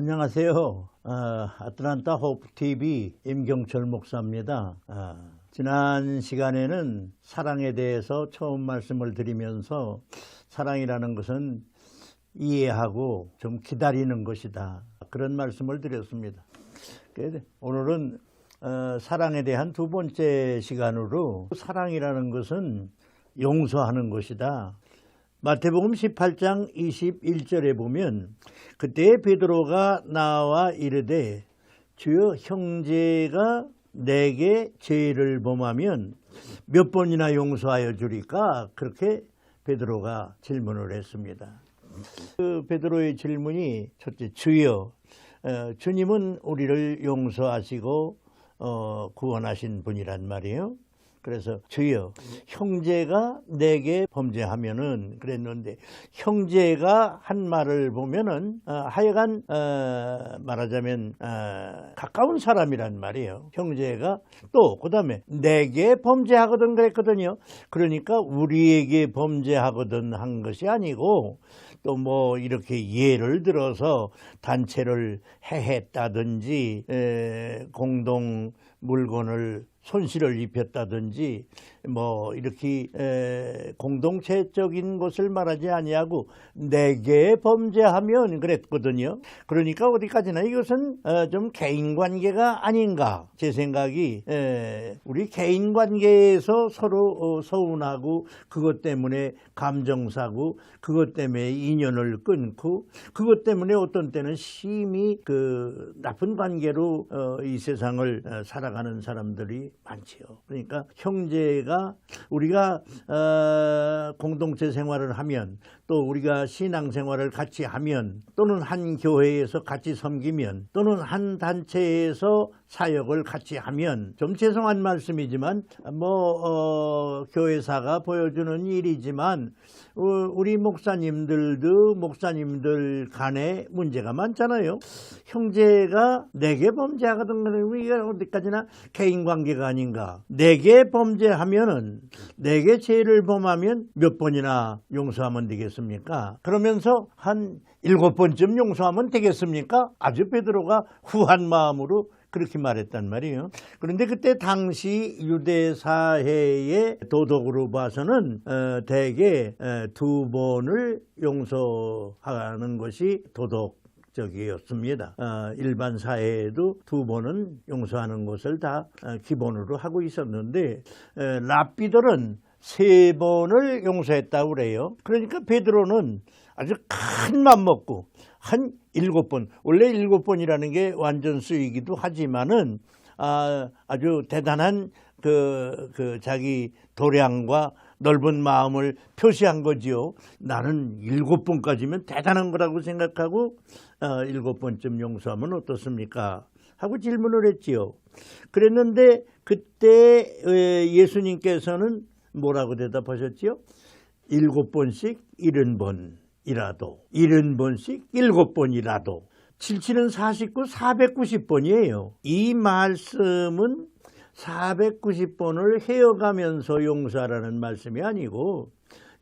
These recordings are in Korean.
안녕하세요. 아틀란타 호프TV 임경철 목사입니다. 지난 시간에는 사랑에 대해서 처음 말씀을 드리면서 사랑이라는 것은 이해하고 좀 기다리는 것이다, 그런 말씀을 드렸습니다. 오늘은 사랑에 대한 두 번째 시간으로 사랑이라는 것은 용서하는 것이다. 마태복음 18장 21절에 보면 그때 베드로가 나와 이르되 주여, 형제가 내게 죄를 범하면 몇 번이나 용서하여 주리까? 그렇게 베드로가 질문을 했습니다. 그 베드로의 질문이 첫째, 주여, 주님은 우리를 용서하시고 구원하신 분이란 말이에요. 그래서 주여, 형제가 내게 범죄하면은 그랬는데, 형제가 한 말을 보면은 하여간 말하자면 가까운 사람이란 말이에요. 형제가 또 그다음에 내게 범죄하거든 그랬거든요. 그러니까 우리에게 범죄하거든 한 것이 아니고, 또 뭐 이렇게 예를 들어서 단체를 해했다든지 공동 물건을 손실을 입혔다든지 뭐 이렇게 공동체적인 것을 말하지 아니하고 내게 범죄하면 그랬거든요. 그러니까 어디까지나 이것은 좀 개인관계가 아닌가, 제 생각이. 우리 개인관계에서 서로 서운하고 그것 때문에 감정사고 그것 때문에 인연을 끊고 그것 때문에 어떤 때는 심히 그 나쁜 관계로 이 세상을 살아가는 사람들이 많지요. 그러니까 형제가 우리가 공동체 생활을 하면, 또 우리가 신앙생활을 같이 하면, 또는 한 교회에서 같이 섬기면, 또는 한 단체에서 사역을 같이 하면, 좀 죄송한 말씀이지만 교회사가 보여주는 일이지만 우리 목사님들도 목사님들 간에 문제가 많잖아요. 형제가 내게 범죄하거든, 이게 어디까지나 개인관계가 아닌가. 내게 범죄하면은, 내게 죄를 범하면 몇 번이나 용서하면 되겠습니까? 그러면서 한 7번쯤 용서하면 되겠습니까? 아주 베드로가 후한 마음으로 그렇게 말했단 말이에요. 그런데 그때 당시 유대 사회의 도덕으로 봐서는 대개 2번을 용서하는 것이 도덕적이었습니다. 일반 사회에도 2번은 용서하는 것을 다 기본으로 하고 있었는데, 랍비들은 3번을 용서했다고 그래요. 그러니까 베드로는 아주 큰 맘 먹고 한 7번, 원래 7번이라는 게 완전 수이기도 하지만은 아주 대단한 그 자기 도량과 넓은 마음을 표시한 거지요. 나는 7번까지면 대단한 거라고 생각하고 7번쯤 용서하면 어떻습니까? 하고 질문을 했지요. 그랬는데 그때 예수님께서는 뭐라고 대답하셨지요? 7번씩 70번이라도, 70번씩 7번이라도, 77은 49, 490번이에요. 이 말씀은 490번을 헤어가면서 용서하라는 말씀이 아니고,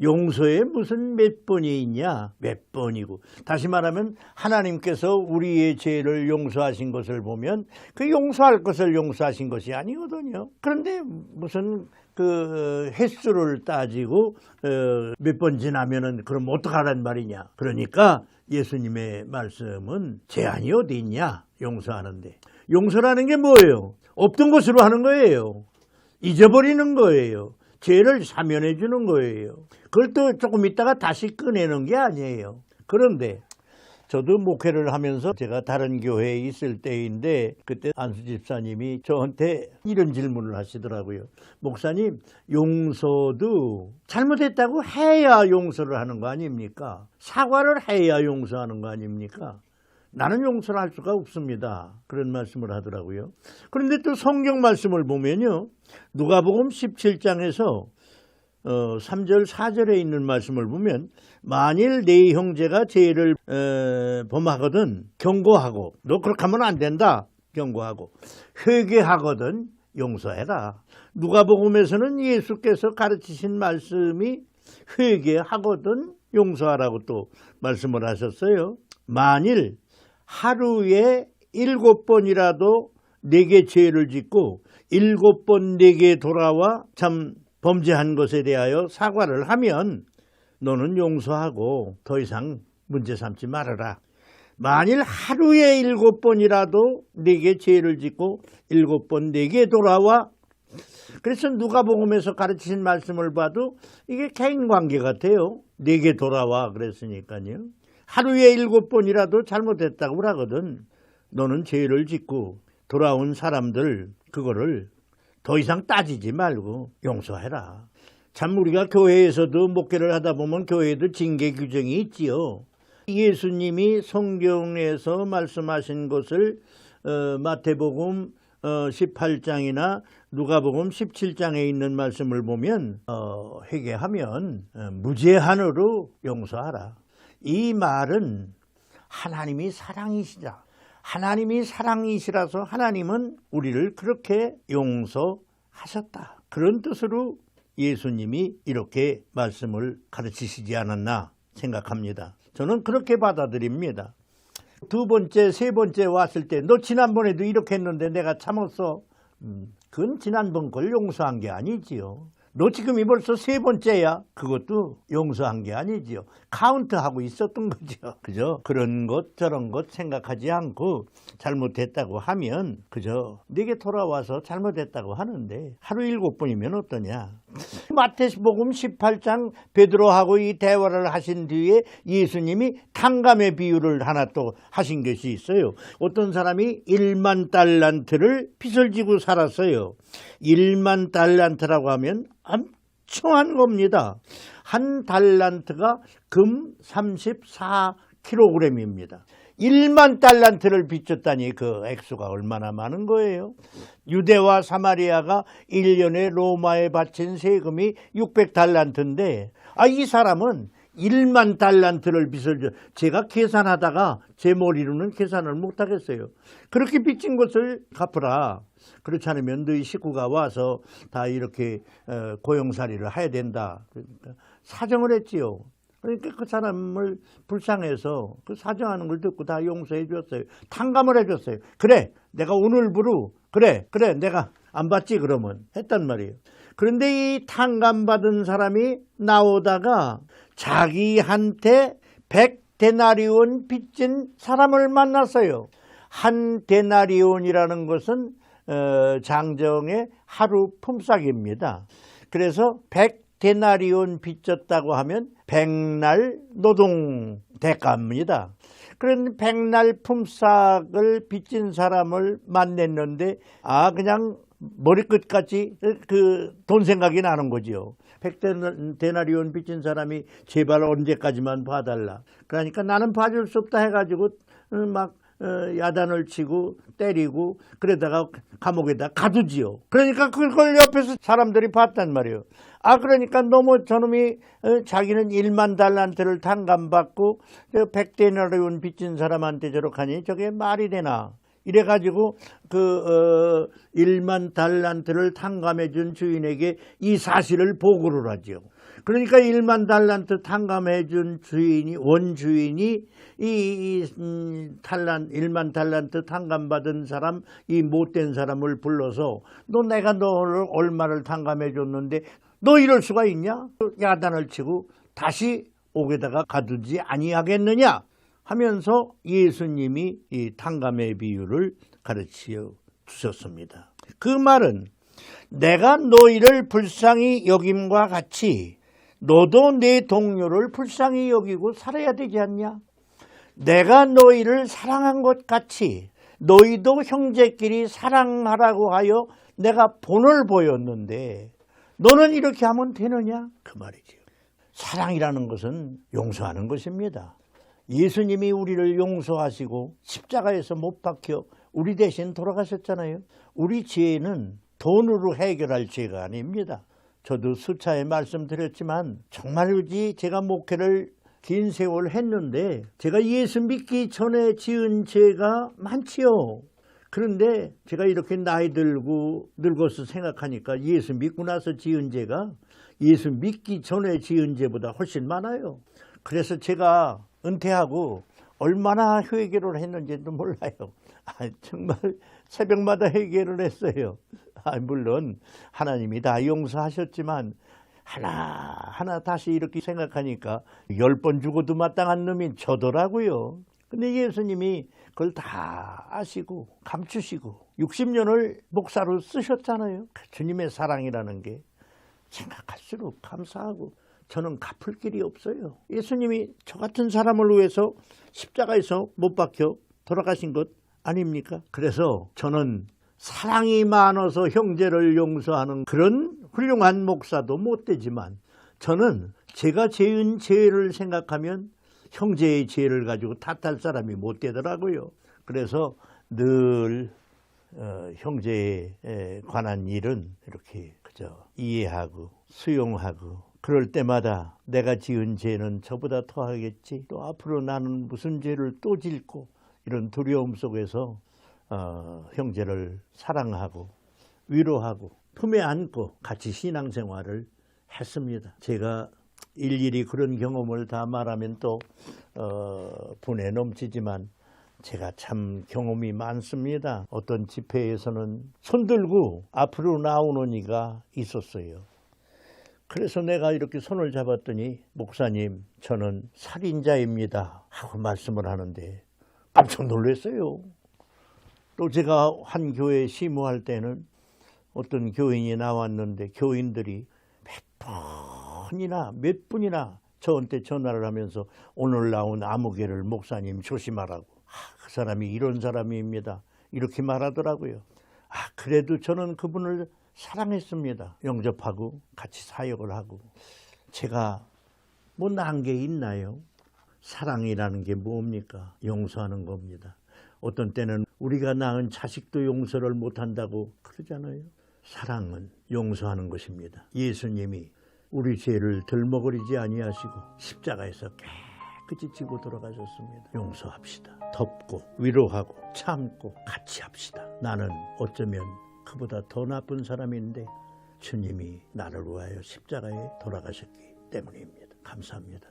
용서에 무슨 몇 번이 있냐, 몇 번이고. 다시 말하면 하나님께서 우리의 죄를 용서하신 것을 보면 그 용서할 것을 용서하신 것이 아니거든요. 그런데 무슨 그 횟수를 따지고 몇 번 지나면은 그럼 어떡하란 말이냐. 그러니까 예수님의 말씀은 제한이 어디 있냐, 용서하는데. 용서라는 게 뭐예요? 없던 것으로 하는 거예요. 잊어버리는 거예요. 죄를 사면해 주는 거예요. 그걸 또 조금 있다가 다시 꺼내는 게 아니에요. 그런데 저도 목회를 하면서 제가 다른 교회에 있을 때인데, 그때 안수 집사님이 저한테 이런 질문을 하시더라고요. 목사님, 용서도 잘못했다고 해야 용서를 하는 거 아닙니까? 사과를 해야 용서하는 거 아닙니까? 나는 용서를 할 수가 없습니다. 그런 말씀을 하더라고요. 그런데 또 성경 말씀을 보면요, 누가복음 17장에서 3절 4절에 있는 말씀을 보면, 만일 네 형제가 죄를 범하거든 경고하고, 너 그렇게 하면 안 된다, 경고하고, 회개하거든 용서해라. 누가복음에서는 예수께서 가르치신 말씀이 회개하거든 용서하라고 또 말씀을 하셨어요. 만일 하루에 7번이라도 내게 죄를 짓고 7번 내게 돌아와 참 범죄한 것에 대하여 사과를 하면 너는 용서하고 더 이상 문제 삼지 말아라. 만일 하루에 7번이라도 내게 죄를 짓고 7번 내게 돌아와, 그래서 누가복음에서 가르치신 말씀을 봐도 이게 개인관계 같아요. 내게 돌아와 그랬으니까요. 하루에 7번이라도 잘못했다고 하거든. 너는 죄를 짓고 돌아온 사람들 그거를 더 이상 따지지 말고 용서해라. 참 우리가 교회에서도 목회를 하다 보면 교회에도 징계 규정이 있지요. 예수님이 성경에서 말씀하신 것을 마태복음 18장이나 누가복음 17장에 있는 말씀을 보면 회개하면 무제한으로 용서하라. 이 말은 하나님이 사랑이시다. 하나님이 사랑이시라서 하나님은 우리를 그렇게 용서하셨다. 그런 뜻으로 예수님이 이렇게 말씀을 가르치시지 않았나 생각합니다. 저는 그렇게 받아들입니다. 두 번째, 세 번째 왔을 때 너 지난번에도 이렇게 했는데 내가 참았어. 그건 지난번 걸 용서한 게 아니지요. 너 지금이 벌써 세 번째야. 그것도 용서한 게 아니지요. 카운트하고 있었던 거죠. 그죠? 그런 것 저런 것 생각하지 않고 잘못했다고 하면 그저 네게 돌아와서 잘못했다고 하는데 하루 7번이면 어떠냐. 마태복음 18장 베드로하고 이 대화를 하신 뒤에 예수님이 탕감의 비유를 하나 또 하신 것이 있어요. 어떤 사람이 1만 달란트를 빚을 지고 살았어요. 1만 달란트라고 하면 엄청난 겁니다. 한 달란트가 금 34kg입니다. 1만 달란트를 빚졌다니 그 액수가 얼마나 많은 거예요. 유대와 사마리아가 1년에 로마에 바친 세금이 600달란트인데 이 사람은 1만 달란트를 빚을 져. 제가 계산하다가 제 머리로는 계산을 못하겠어요. 그렇게 빚진 것을 갚으라. 그렇지 않으면 너희 식구가 와서 다 이렇게 고용살이를 해야 된다. 그러니까 사정을 했지요. 그러니까 그 사람을 불쌍해서 그 사정하는 걸 듣고 다 용서해 줬어요. 탕감을 해줬어요. 그래 내가 오늘부로 그래 내가 안 받지 그러면 했단 말이에요. 그런데 이 탕감받은 사람이 나오다가 자기한테 100데나리온 빚진 사람을 만났어요. 한 데나리온이라는 것은 장정의 하루 품삯입니다. 그래서 100데나리온 빚졌다고 하면 100날 노동 대가입니다. 그런 100날 품삯을 빚진 사람을 만났는데 그냥 머리끝까지 그 돈 생각이 나는 거지요. 100데나리온 빚진 사람이 제발 언제까지만 봐달라. 그러니까 나는 봐줄 수 없다 해가지고 막 야단을 치고 때리고 그러다가 감옥에다 가두지요. 그러니까 그걸 옆에서 사람들이 봤단 말이에요. 그러니까 너무 저놈이 자기는 1만 달란트를 탕감받고 100데나리온 빚진 사람한테 저렇게 하니 저게 말이 되나. 이래가지고 1만 달란트를 탕감해 준 주인에게 이 사실을 보고를 하죠. 그러니까 1만 달란트 탕감해 준 원주인이 1만 달란트 탕감받은 사람, 이 못된 사람을 불러서 내가 너를 얼마를 탕감해 줬는데 너 이럴 수가 있냐? 야단을 치고 다시 옥에다가 가두지 아니하겠느냐? 하면서 예수님이 이 탕감의 비유를 가르치어 주셨습니다. 그 말은 내가 너희를 불쌍히 여김과 같이 너도 내 동료를 불쌍히 여기고 살아야 되지 않냐? 내가 너희를 사랑한 것 같이 너희도 형제끼리 사랑하라고 하여 내가 본을 보였는데 너는 이렇게 하면 되느냐? 그 말이죠. 사랑이라는 것은 용서하는 것입니다. 예수님이 우리를 용서하시고 십자가에서 못 박혀 우리 대신 돌아가셨잖아요. 우리 죄는 돈으로 해결할 죄가 아닙니다. 저도 수차에 말씀드렸지만 정말이지 제가 목회를 긴 세월 했는데 제가 예수 믿기 전에 지은 죄가 많지요. 그런데 제가 이렇게 나이 들고 늙어서 생각하니까 예수 믿고 나서 지은 죄가 예수 믿기 전에 지은 죄보다 훨씬 많아요. 그래서 제가 은퇴하고 얼마나 회개를 했는지도 몰라요. 정말 새벽마다 회개를 했어요. 물론 하나님이 다 용서하셨지만 하나하나 다시 이렇게 생각하니까 10번 죽어도 마땅한 놈이 저더라고요. 근데 예수님이 그걸 다 아시고 감추시고 60년을 목사로 쓰셨잖아요. 주님의 사랑이라는 게 생각할수록 감사하고 저는 갚을 길이 없어요. 예수님이 저 같은 사람을 위해서 십자가에서 못 박혀 돌아가신 것 아닙니까? 그래서 저는 사랑이 많아서 형제를 용서하는 그런 훌륭한 목사도 못 되지만 저는 제가 지은 죄를 생각하면 형제의 죄를 가지고 탓할 사람이 못 되더라고요. 그래서 늘 형제에 관한 일은 이렇게 그저 이해하고 수용하고 그럴 때마다 내가 지은 죄는 저보다 더하겠지, 또 앞으로 나는 무슨 죄를 또 짓고, 이런 두려움 속에서 형제를 사랑하고 위로하고 품에 안고 같이 신앙생활을 했습니다. 제가 일일이 그런 경험을 다 말하면 또 분에 넘치지만 제가 참 경험이 많습니다. 어떤 집회에서는 손들고 앞으로 나오는 이가 있었어요. 그래서 내가 이렇게 손을 잡았더니 목사님, 저는 살인자입니다 하고 말씀을 하는데 깜짝 놀랐어요. 또 제가 한 교회에 시무할 때는 어떤 교인이 나왔는데 교인들이 몇 분이나 저한테 전화를 하면서 오늘 나온 아무개를 목사님 조심하라고. 그 사람이 이런 사람입니다 이렇게 말하더라고요. 그래도 저는 그분을 사랑했습니다. 영접하고 같이 사역을 하고. 제가 뭐 난 게 있나요? 사랑이라는 게 뭡니까? 용서하는 겁니다. 어떤 때는 우리가 낳은 자식도 용서를 못한다고 그러잖아요. 사랑은 용서하는 것입니다. 예수님이 우리 죄를 덜먹으리지 아니하시고 십자가에서 깨끗이 지고 돌아가셨습니다. 용서합시다. 덮고 위로하고 참고 같이 합시다. 나는 어쩌면 그보다 더 나쁜 사람인데 주님이 나를 위하여 십자가에 돌아가셨기 때문입니다. 감사합니다.